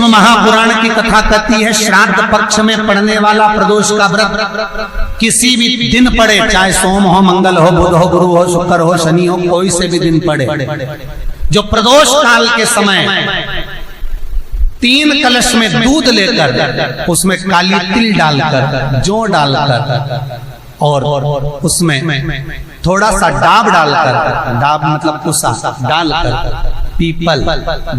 शिव महापुराण की कथा कहती है, श्राद्ध पक्ष में पड़ने वाला प्रदोष का व्रत किसी भी दिन पड़े, चाहे सोम हो, मंगल हो, बुध हो, गुरु हो, शुक्र हो, शनि हो, कोई से भी दिन पड़े, जो प्रदोष काल के समय 3 कलश में दूध लेकर उसमें काली तिल डालकर, जौ डालकर और उसमें थोड़ा सा डाब डालकर, डाब मतलब कुसा डालकर पीपल,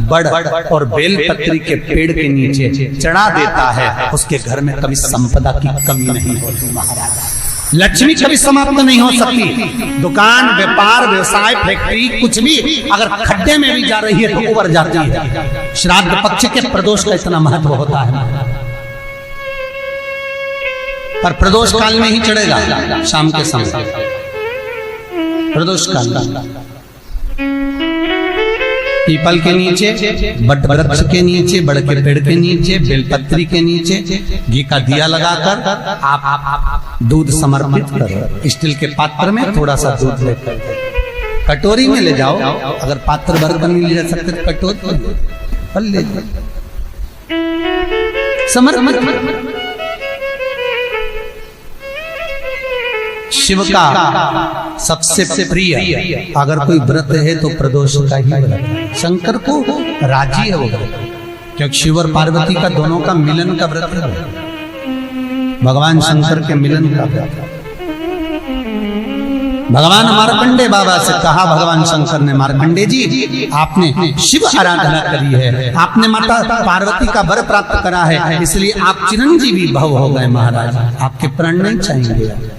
बड़ और बेलपत्री के पेड़ के नीचे चढ़ा देता है, उसके घर में कभी संपदा की कमी नहीं होती महाराज। लक्ष्मी कभी समाप्त नहीं हो सकती। दुकान, व्यापार, व्यवसाय, फैक्ट्री कुछ भी अगर खड्डे में भी जा रही है तो उबर जाती है। श्राद्ध पक्ष के प्रदोष का इतना महत्व होता है, पर प्रदोष काल में ही चढ़ेगा, शाम के समय प्रदोष काल पीपल के नीचे, बट वृक्ष के नीचे, बड़ के पेड़ के नीचे, बेलपत्री के नीचे घी का दिया लगाकर आप दूध समर्पित करो। स्टील के पात्र में थोड़ा सा दूध लेकर कटोरी में ले जाओ, अगर पात्र भर कर नहीं ले जा सकते तो कटोरी पर ले जाओ, समर्पित। शिव का सबसे प्रिय अगर कोई व्रत है तो प्रदोष का ही व्रत है। शंकर को राजी है वो व्रत, क्योंकि शिव और पार्वती का दोनों का मिलन का व्रत है, भगवान शंकर के मिलन का व्रत। भगवान मार्कंडे बाबा से कहा, भगवान शंकर ने, मार्कंडे जी आपने शिव आराधना करी है, आपने माता पार्वती का वर प्राप्त करा है, इसलिए आप चिरंजीवी भव हो गए महाराज, आपके प्राण नहीं चाहिए।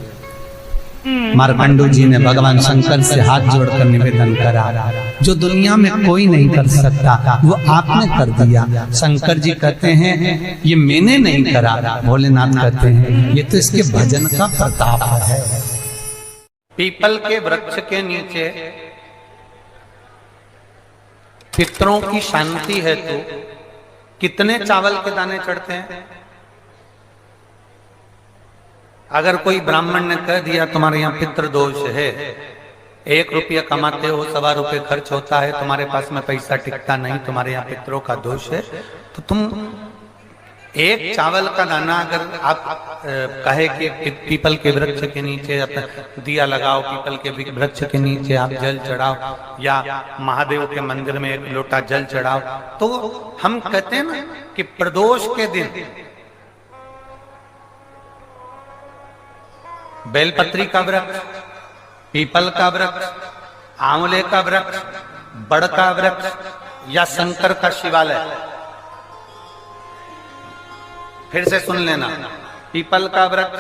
मार्कंडू जी ने भगवान शंकर से हाथ जोड़कर निवेदन करा, जो दुनिया में कोई नहीं कर सकता वो आपने कर दिया। शंकर जी कहते हैं ये मैंने नहीं करा, भोलेनाथ कहते हैं ये तो इसके भजन का प्रताप है। पीपल के वृक्ष के नीचे पितरों की शांति है तो कितने चावल के दाने चढ़ते हैं? अगर कोई ब्राह्मण ने कह दिया तुम्हारे यहाँ पितृ दोष है, 1 रुपया कमाते हो, 1.25 रुपये खर्च होता है, तुम्हारे पास में पैसा टिकता नहीं, तुम्हारे यहाँ पितरों का दोष है, तो तुम 1 चावल का दाना अगर आप कहे कि पीपल के वृक्ष के नीचे दिया लगाओ, पीपल के वृक्ष के नीचे आप जल चढ़ाओ, या महादेव के मंदिर में 1 लोटा जल चढ़ाओ, तो हम कहते हैं ना कि प्रदोष के दिन बेलपत्री का वृक्ष, पीपल का वृक्ष, आंवले का वृक्ष, बड़ का वृक्ष या शंकर का शिवालय, फिर से सुन लेना, पीपल का वृक्ष,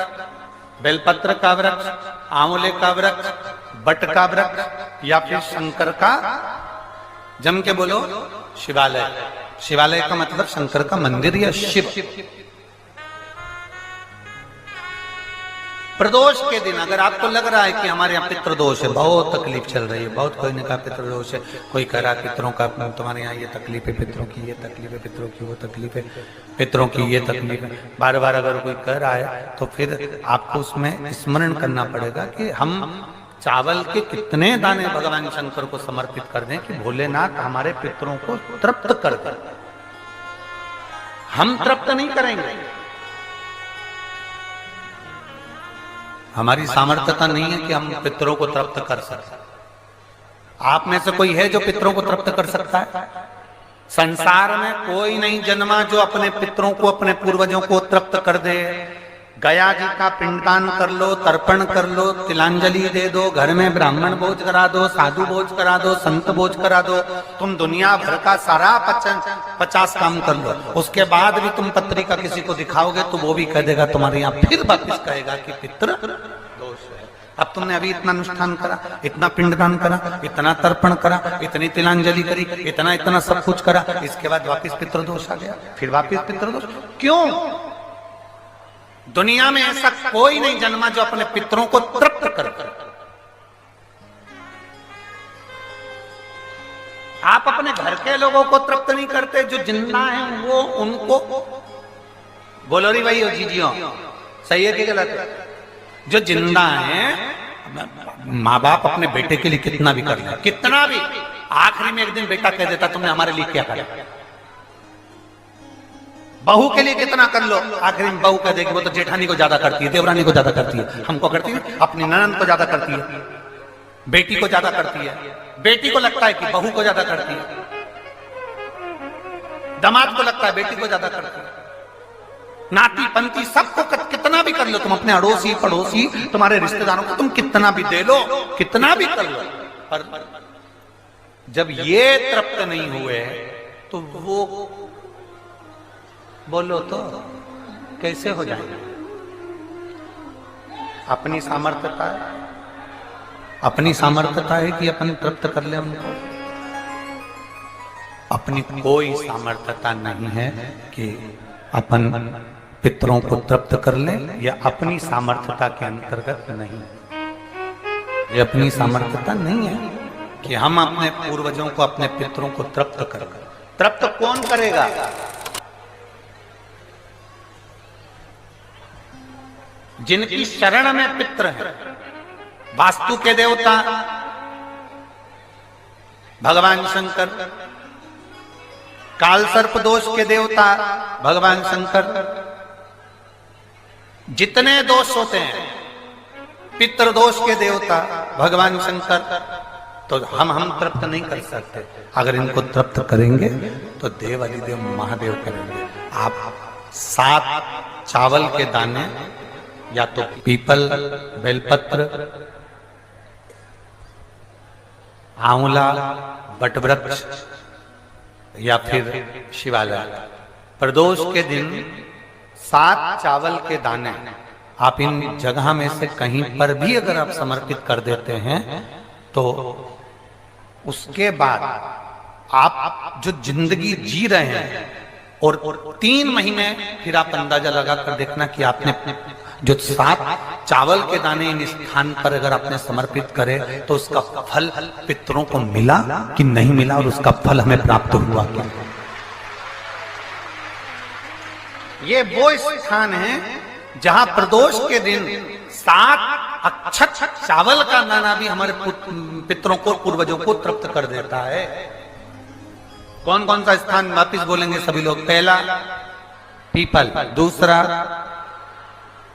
बेलपत्र का वृक्ष, आंवले का वृक्ष, बट का वृक्ष या फिर शंकर का, जम के बोलो, शिवालय। शिवालय का मतलब शंकर का मंदिर या शिव। प्रदोष के दिन अगर आपको लग रहा है कि हमारे यहाँ पितृदोष है, बहुत तकलीफ चल रही है, बहुत कोई ने कहा पितृदोष है, कोई कह रहा पितरों का, तुम्हारे यहाँ ये तकलीफ है, पितरों की ये तकलीफ है, पितरों की वो तकलीफ है, पितरों की ये तकलीफ है, बार बार अगर कोई कह रहा है तो फिर आपको उसमें स्मरण करना पड़ेगा कि हम चावल के कितने दाने भगवान शंकर को समर्पित कर दें कि भोलेनाथ हमारे पितरों को तृप्त कर दें। हम तृप्त नहीं करेंगे, हमारी सामर्थ्यता नहीं है कि हम पितरों को तृप्त कर सकते। आप में से कोई है जो पितरों को तृप्त कर सकता है? संसार में कोई नहीं जन्मा जो अपने पितरों को, अपने पूर्वजों को तृप्त कर दे। गया जी का पिंडदान कर लो, तर्पण कर लो, तिलांजलि दे दो, घर में ब्राह्मण भोज करा दो, साधु भोज करा दो, संत भोज करा दो, तुम दुनिया भर का सारा 50 काम कर लो, उसके बाद भी तुम पत्रिका किसी को दिखाओगे तो वो भी कह देगा तुम्हारे यहाँ, फिर वापिस कहेगा कि पितृ दोष है। अब तुमने अभी इतना अनुष्ठान करा, इतना पिंडदान करा, इतना तर्पण करा, इतनी तिलांजलि करी, इतना सब कुछ करा, इसके बाद वापिस पितृदोष आ गया, फिर वापिस पितृदोष। क्यों? दुनिया में ऐसा कोई नहीं जन्मा जो अपने पितरों को तृप्त कर। आप अपने घर के लोगों को तृप्त नहीं करते, जो जिंदा हैं वो उनको बोलो री भाई जीजियो, सही है कि गलत है? जो जिंदा हैं, माँ बाप अपने बेटे के लिए कितना भी कर ले, कितना भी, आखिरी में एक दिन बेटा कह देता तुमने हमारे लिए क्या करा, बहू के लिए कितना कर लो, आखिर में बहू कह देगी वो तो जेठानी को ज्यादा करती है, देवरानी को ज्यादा करती है, हमको करती है, अपनी ननद को ज्यादा करती है, बेटी को ज्यादा करती है, बेटी को लगता है कि बहू को ज्यादा करती है, दामाद को लगता है बेटी को ज्यादा करती है, नाती पंती सबको कितना भी कर लो तुम, अपने अड़ोसी पड़ोसी तुम्हारे रिश्तेदारों को तुम कितना भी दे लो, कितना भी कर लो, पर जब ये तृप्त नहीं हुए तो वो बोलो तो कैसे हो जाएगा। अपनी सामर्थ्यता है, अपनी सामर्थ्यता है कि अपन तृप्त कर ले उनको, अपनी कोई सामर्थ्यता नहीं है कि अपन पितरों को तृप्त कर ले, या अपनी सामर्थ्यता के अंतर्गत नहीं, ये अपनी सामर्थ्यता नहीं है कि हम अपने पूर्वजों को अपने पितरों को तृप्त कर। तृप्त कौन करेगा? जिनकी शरण में पित्र है, वास्तु के देवता भगवान शंकर, काल सर्प दोष के देवता भगवान शंकर, जितने दोष होते हैं पितृ दोष के देवता भगवान शंकर, तो हम तृप्त नहीं कर सकते। अगर इनको तृप्त करेंगे तो देव अधिदेव महादेव करेंगे। आप 7 चावल के दाने, या तो पीपल, बेलपत्र, आंवला, बटवृक्ष या फिर शिवालय, प्रदोष के दिन 7 चावल के दाने आप इन जगह में से कहीं पर भी अगर आप समर्पित कर देते हैं तो उसके बाद आप जो जिंदगी जी रहे हैं, और 3 महीने फिर आप अंदाजा लगा कर देखना कि आपने जो 7 चावल के दाने इन स्थान पर अगर आपने समर्पित करे तो उसका फल पितरों को मिला कि नहीं मिला, और उसका फल हमें प्राप्त हुआ क्या। ये वो स्थान है जहां प्रदोष के दिन 7 अक्षत चावल का दाना भी हमारे पितरों को, पूर्वजों को तृप्त कर देता है। कौन कौन सा स्थान वापिस बोलेंगे सभी लोग? पहला पीपल, दूसरा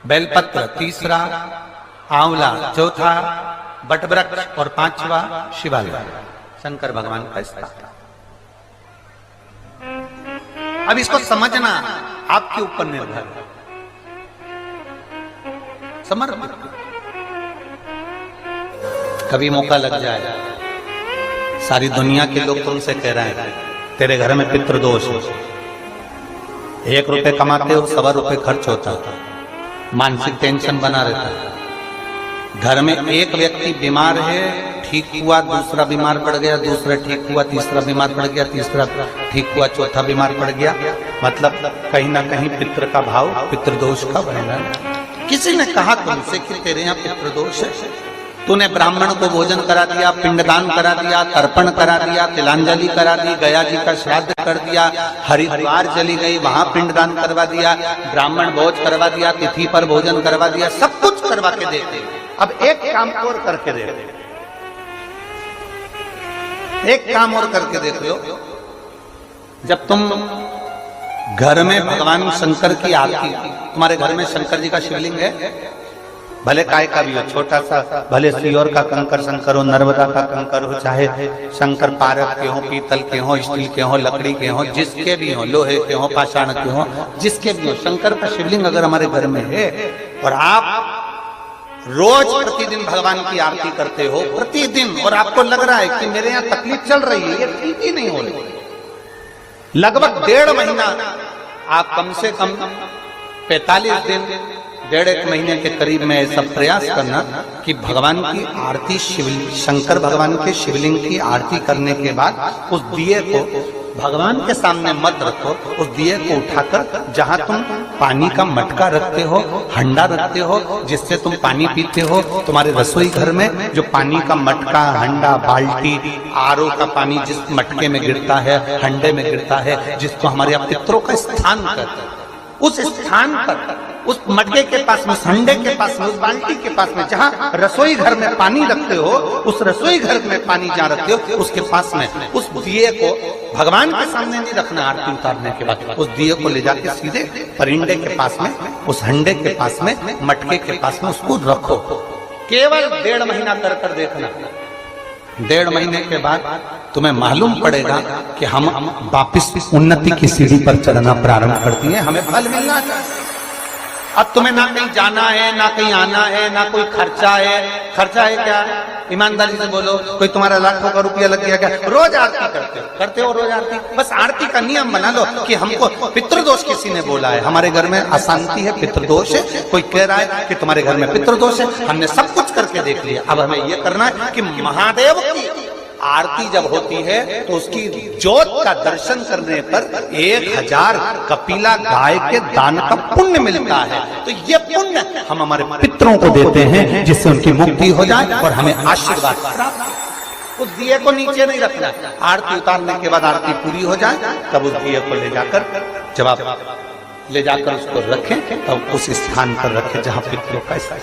बेलपत्र, तीसरा आंवला, चौथा बटवृक्ष और 5वां शिवालय, शंकर भगवान का स्थान। अब इसको समझना आपके ऊपर निर्भर है। समर्पित कभी मौका लग जाए, सारी दुनिया के लोग तुमसे कह रहे हैं तेरे घर में पितृदोष है, 1 रुपए कमाते हो 1.25 रुपए खर्च होता है, मानसिक टेंशन बना रहता है। घर में एक व्यक्ति बीमार है, ठीक हुआ, दूसरा बीमार पड़ गया, दूसरा ठीक हुआ, तीसरा बीमार पड़ गया, तीसरा ठीक हुआ, चौथा बीमार पड़ गया, मतलब कहीं ना कहीं पितृ का भाव, पितृदोष का वर्णन। किसी ने कहा तुमसे कि तेरे यहाँ पितृदोष है, तूने ब्राह्मण को भोजन करा दिया, पिंडदान करा दिया, तर्पण करा दिया, तिलांजलि करा दी, गया जी का श्राद्ध कर दिया, हरिद्वार चली गई, वहां पिंडदान करवा दिया, ब्राह्मण भोज करवा दिया, तिथि पर भोजन करवा दिया, सब कुछ करवा के देते। अब एक काम और करके दे, एक काम और करके देख लो। जब तुम घर में भगवान शंकर की आरती, तुम्हारे घर में शंकर जी का शिवलिंग है, भले काय का भी हो, छोटा सा, भले सियोर का कंकर शंकर हो, नर्मदा का कंकर हो, चाहे शंकर पारक के हो, पीतल के हो, स्टील के हो, लकड़ी के हो, जिसके भी हो, लोहे के हो, पाषाण के हो, जिसके भी हो, शंकर का शिवलिंग अगर हमारे घर में है और आप रोज प्रतिदिन भगवान की आरती करते हो, प्रतिदिन, और आपको लग रहा है कि मेरे यहाँ तकलीफ चल रही है, ये ठीक ही नहीं हो रही, लगभग 1.5 महीना आप कम से कम 45 दिन, 1.5 महीने के करीब में ऐसा प्रयास करना कि भगवान की आरती, शंकर भगवान के शिवलिंग की आरती करने के बाद उस दिए को भगवान के सामने मत रखो, उस दिए को उठाकर जहां तुम पानी का मटका रखते हो, हंडा रखते हो, जिससे तुम पानी पीते हो, तुम्हारे रसोई घर में जो पानी का मटका, हंडा, बाल्टी, आरओ का पानी जिस मटके में गिरता है, हंडे में गिरता है, जिसको हमारे यहाँ पितरों का स्थान कहते हैं, उस स्थान पर, उस मटके के पास में, उस हंडे के पास में, उस बाल्टी के पास में, जहां रसोई घर में पानी रखते हो, उस रसोई घर में पानी जहां रखते हो, उसके पास में उस दिए को भगवान के सामने नहीं रखना। आरती उतारने के बाद उस दिए को ले जाके सीधे परिंडे के पास में, उस हंडे के पास में, मटके के पास में उसको रखो। केवल 1.5 महीना कर कर देखना। 1.5 महीने के बाद तुम्हें मालूम पड़ेगा कि हम वापिस उन्नति की सीढ़ी पर चढ़ना प्रारंभ कर दिए, हमें फल मिलना चाहिए। अब तुम्हें ना कहीं जाना है, ना कहीं आना है, ना कोई खर्चा है। खर्चा है क्या? ईमानदारी से बोलो, कोई तुम्हारा लाखों का रुपया लग गया क्या? रोज आरती करते हो रोज आरती। बस आरती का नियम बना लो कि हमको पितृदोष किसी ने बोला है, हमारे घर में अशांति है, पितृदोष है, कोई कह रहा है कि तुम्हारे घर में पितृदोष है। हमने सब कुछ करके देख लिया, अब हमें यह करना है कि महादेव की आरती जब होती है तो उसकी ज्योत का दर्शन करने पर 1000 कपिला गाय के दान का पुण्य मिलता है। तो ये पुण्य हम हमारे पितरों को देते हैं, जिससे उनकी मुक्ति हो जाए और हमें आशीर्वाद प्राप्त। उस दिए को नीचे नहीं रखना। आरती उतारने के बाद आरती पूरी हो जाए तब उस दिए को ले जाकर, जब आप ले जाकर उसको रखें तब उस स्थान पर रखें जहां पितरों का स्थान।